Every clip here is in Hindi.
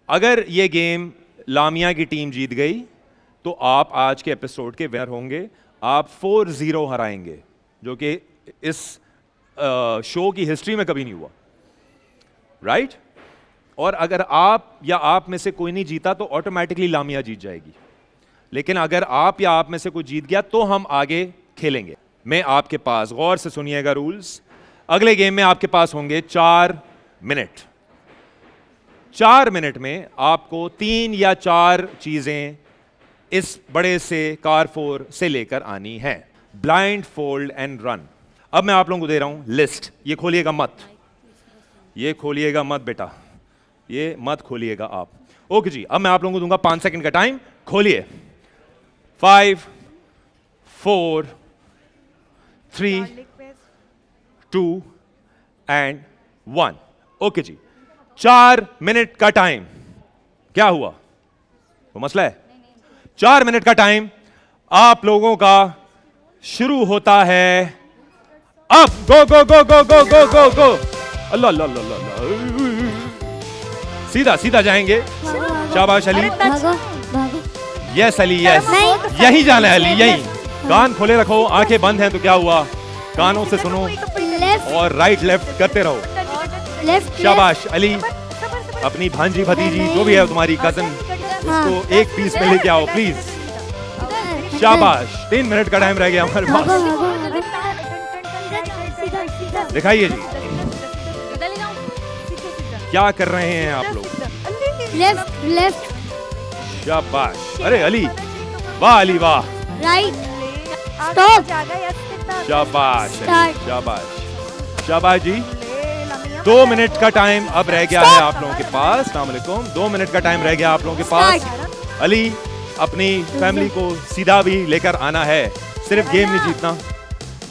अगर ये गेम लामिया की टीम जीत गई तो आप आज के एपिसोड के विनर होंगे। आप 4-0 हराएंगे, जो कि इस शो की हिस्ट्री में कभी नहीं हुआ, राइट? और अगर आप या आप में से कोई नहीं जीता तो ऑटोमेटिकली लामिया जीत जाएगी। लेकिन अगर आप या आप में से कोई जीत गया तो हम आगे खेलेंगे। मैं आपके पास, गौर से सुनिएगा रूल्स, अगले गेम में आपके पास होंगे 4 मिनट। 4 मिनट में आपको 3 या 4 चीजें इस बड़े से कारफोर से लेकर आनी है। Blind fold and run. अब मैं आप लोगों को दे रहा हूं लिस्ट। ये खोलिएगा मत, ये खोलिएगा मत बेटा, ये मत खोलिएगा आप। ओके जी, अब मैं आप लोगों को दूंगा 5 सेकंड का टाइम। खोलिए। 5 4 3 2 एंड 1। ओके जी, 4 मिनट का टाइम। क्या हुआ? वो मसला है? 4 मिनट का टाइम आप लोगों का शुरू होता है अब। गो गो गो गो गो गो गो गो। अल्लाह अल्लाह अल्लाह अल्लाह। सीधा सीधा जाएंगे। शाबाश अली। यस अली, यस, यही जाना है अली, यही। कान खोले रखो, आंखें बंद हैं तो क्या हुआ, कानों से सुनो और राइट लेफ्ट करते रहो। शाबाश अली। अपनी भांजी भतीजी जो भी है तुम्हारी कजन, उसको एक पीस में लेके आओ प्लीज। शाबाश। 3 मिनट का टाइम रह गया हमारे पास। दिखाइए जी, क्या कर रहे हैं आप लोग? Left left. शाबाश। अरे अली, वाह अली वाह। राइट। स्टॉप। शाबाश अली, शाबाश शाबाश जी। 2 मिनट का टाइम अब रह गया है आप लोगों के पास। अस्सलाम वालेकुम। 2 मिनट का टाइम रह गया आप लोगों के पास। अली, अपनी फैमिली को सीधा भी लेकर आना है, सिर्फ गेम नहीं जीतना,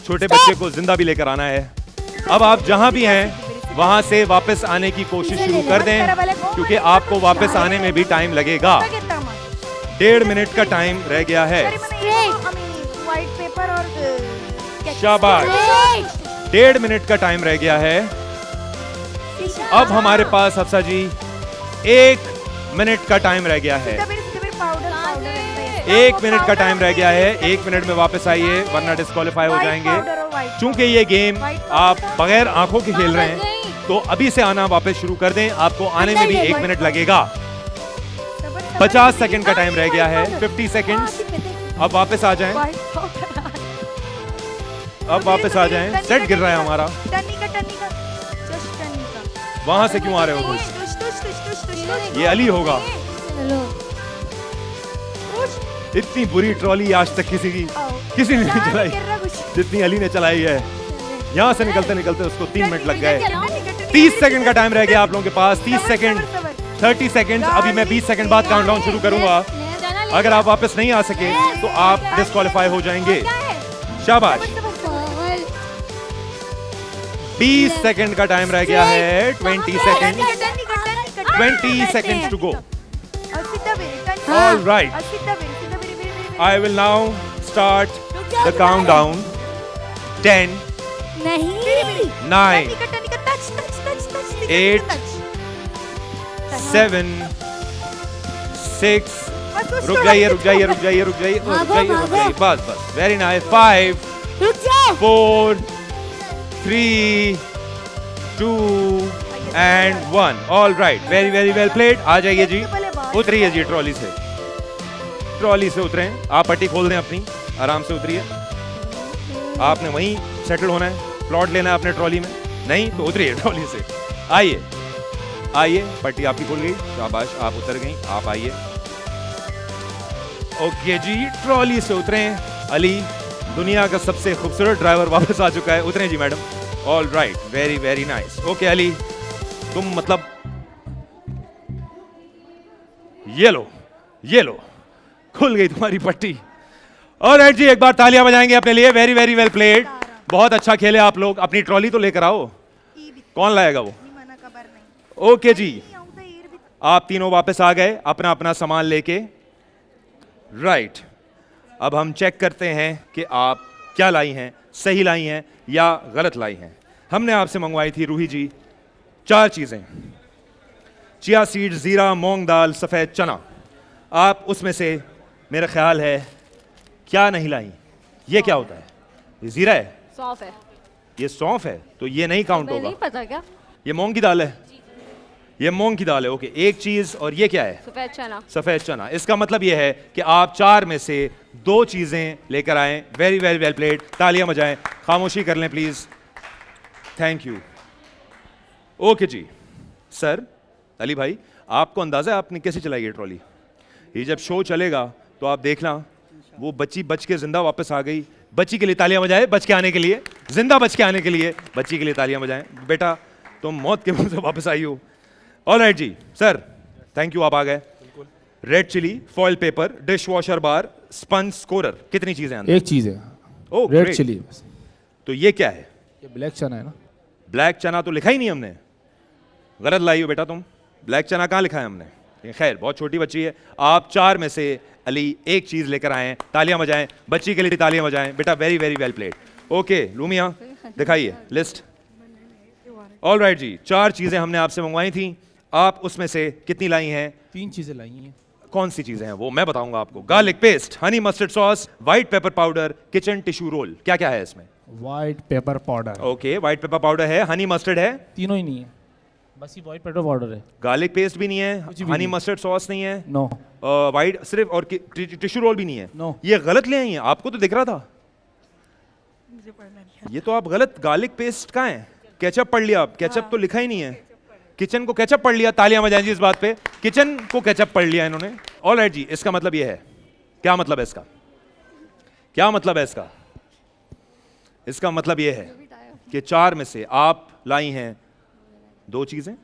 छोटे बच्चे को जिंदा भी लेकर आना है। अब आप जहां भी हैं वहां से वापस आने की कोशिश शुरू कर दें, क्योंकि आपको वापस आने में भी टाइम लगेगा। 1.5 मिनट का टाइम रह गया है। शाबाश। 1.5 मिनट का टाइम रह गया है। अब हमारे पास हफ्सा जी 1 मिनट का टाइम रह गया है। 1 मिनट का टाइम रह गया है। 1 मिनट में वापस आइए वरना डिस्क्वालीफाई हो जाएंगे। चूंकि ये गेम आप बगैर आंखों के खेल रहे हैं तो अभी से आना वापस शुरू कर दें। आपको आने में भी 1 मिनट लगेगा। 50 सेकंड का टाइम रह गया है। 50 सेकंड्स। अब वापस आ जाएं, अब वापस आ जाएं। सेट गिर रहा है हमारा। वहां से क्यों आ रहे हो? ये अली होगा। इतनी बुरी ट्रॉली आज तक किसी ने नहीं चलाई जितनी अली ने चलाई है। यहां से निकलते निकलते उसको 3 मिनट लग गए। 30 सेकंड का टाइम रह गया आप लोगों के पास। 30 सेकंड, 30 सेकंड। अभी मैं 20 सेकंड बाद काउंटडाउन शुरू करूंगा। अगर आप वापस नहीं आ सके तो आप डिस्क्वालीफाई हो जाएंगे। शाबाश। 20 सेकंड का टाइम रह गया है। 20 second, 20 seconds to go. All right. I will now start the countdown. 10, 9, 8, 7, 6. रुक जाइए। बस। Very nice. 5, 4, 3, 2 and 1. All right. Very well played. आ जाइए जी, उतरिए जी ट्रॉली से उतरें। आप पट्टी खोल दें अपनी, आराम से उतरिए। आपने वहीं सेटल होना है, प्लॉट लेना है अपने ट्रॉली में, नहीं तो उतरिए ट्रॉली से। आइए, पट्टी आपकी खुल गई। शाबाश, आप उतर गई। आप आइए। ओके जी, ट्रॉली से उतरें। अली, दुनिया का सबसे खूबसूरत ड्राइवर वापस आ चुका है। उतरें जी madam. All right, very nice. Okay Ali, तुम मतलब ये लो, खुल गई तुम्हारी पट्टी। ऑलराइट जी, एक बार तालियां बजाएंगे अपने लिए। Very well played. बहुत अच्छा खेले आप लोग। अपनी ट्रॉली तो लेकर आओ। कौन लाएगा वो? ओके जी, आप तीनों वापस आ गए अपना अपना सामान लेके। राइट, अब हम चेक करते हैं कि आप क्या लाई हैं, सही लाई हैं या गलत लाई हैं। हमने आपसे मंगवाई थी रूही जी 4 चीजें। चिया सीड, जीरा, मूंग दाल, सफेद चना। आप उसमें से मेरा ख्याल है क्या नहीं लाई? ये क्या होता है? ये जीरा है, सौंफ है। ये सौंफ है, तो ये नहीं काउंट तुम्हें होगा। नहीं पता क्या? ये मूंग की दाल है, ये मूंग की दाल है। ओके, एक चीज। और ये क्या है? सफेद चना। सफेद चना। इसका मतलब ये है कि आप 4 में से 2 चीजें लेकर आए। Very very well played. तालियां बजाएं, खामोशी कर लें प्लीज। Thank you. ओके जी सर, अली भाई आपको अंदाजा है आपने कैसे चलाई ये ट्रॉली? ये जब शो चलेगा तो आप देखना, वो बच्ची बच के जिंदा वापस आ गई। बच्ची के लिए तालियां बजाएं, बच के आने के लिए, जिंदा बच के आने के लिए बच्ची के लिए तालियां बजाएं। बेटा तुम मौत के मुंह से वापस आई हो। ऑलराइट जी सर, थैंक यू, आप आ गए। Red chili, foil paper, dish washer bar, sponge scourer, कितनी चीजें अंदर? एक चीज है, ओह रेड ग्रेट। चिली बस। तो ये क्या है? ये ब्लैक चना है ना। ब्लैक चना तो लिखा ही नहीं हमने। गलत लाई हो बेटा तुम। ब्लैक चना कहाँ लिखा है हमने? ये खैर बहुत छोटी बच्ची है। आप 4 में से अली एक चीज लेकर आए हैं। तालियां बजाएं, बच्ची के लिए तालियां बजाएं। बेटा very very well played. Okay Lumia दिखाइए लिस्ट। ऑल राइट जी, 4 चीजें हमने आपसे मंगवाई थी। आप उसमें से कितनी लाई हैं? 3 चीजें लाई हैं। कौन सी चीजें हैं वो मैं बताऊंगा आपको। Garlic paste, honey mustard sauce, white pepper powder, kitchen tissue role. क्या क्या है इसमें? White pepper powder. Okay, white pepper powder है, हनी मस्टर्ड है, तीनों ही नहीं है, बस ये व्हाइट पेपर पाउडर है। गार्लिक पेस्ट भी नहीं है, कुछ भी हनी नहीं। मस्टर्ड सॉस नहीं है, नो। व्हाइट सिर्फ, और टिश्यू रोल भी नहीं है। No. ये गलत ले आई हैं, आपको तो दिख रहा था। ये तो आप गलत। गार्लिक पेस्ट कहाँ है? केचप पढ़ लिया आप? केचप तो लिखा ही नहीं है। किचन को केचप पढ़ लिया। तालियां बजाएं जी इस बात पे। किचन को केचप पढ़ लिया इन्होंने। ऑलराइट जी, इसका मतलब ये है, क्या मतलब है इसका? क्या मतलब है इसका? इसका मतलब ये है कि 4 में से आप लाई हैं 2 चीजें,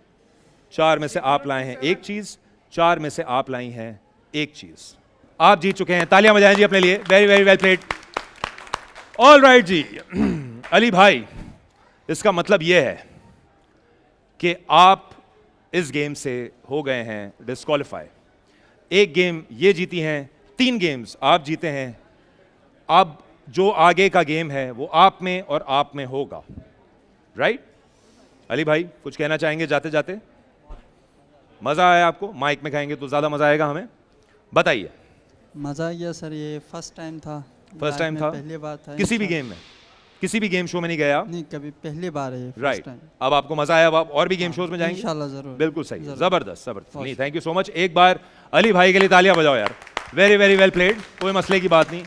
4 में से आप लाए हैं 1 चीज, 4 में से आप लाई हैं 1 चीज। आप जीत चुके हैं। तालियां बजाएं जी अपने लिए। Very very well played. All right जी अली भाई, इसका मतलब यह है कि आप इस गेम से हो गए हैं डिस्क्वालीफाई। 1 गेम ये जीती हैं, 3 गेम्स आप जीते हैं। अब जो आगे का गेम है वो आप में और आप में होगा। राइट? अली भाई कुछ कहना चाहेंगे जाते जाते? मजा आया आपको? माइक में कहेंगे तो ज्यादा मजा आएगा हमें। बताइए। मज़ा आ गया सर, ये फर्स्ट टाइम था। फर्स्ट लाइफ टाइम में था? पहली बार था। किसी भी गेम में? किसी भी गेम शो में नहीं गया आप? नहीं, कभी पहली बार है ये फर्स्ट राइट। टाइम। अब आपको मजा आया, अब आप और भी गेम शोज में जाएंगे? इंशाल्लाह जरूर। बिल्कुल सही, जरूर। जबरदस्त जबरदस्त। नहीं, थैंक यू सो मच। एक बार अली भाई के लिए तालियां बजाओ यार। Very very well played. कोई मसले की बात नहीं।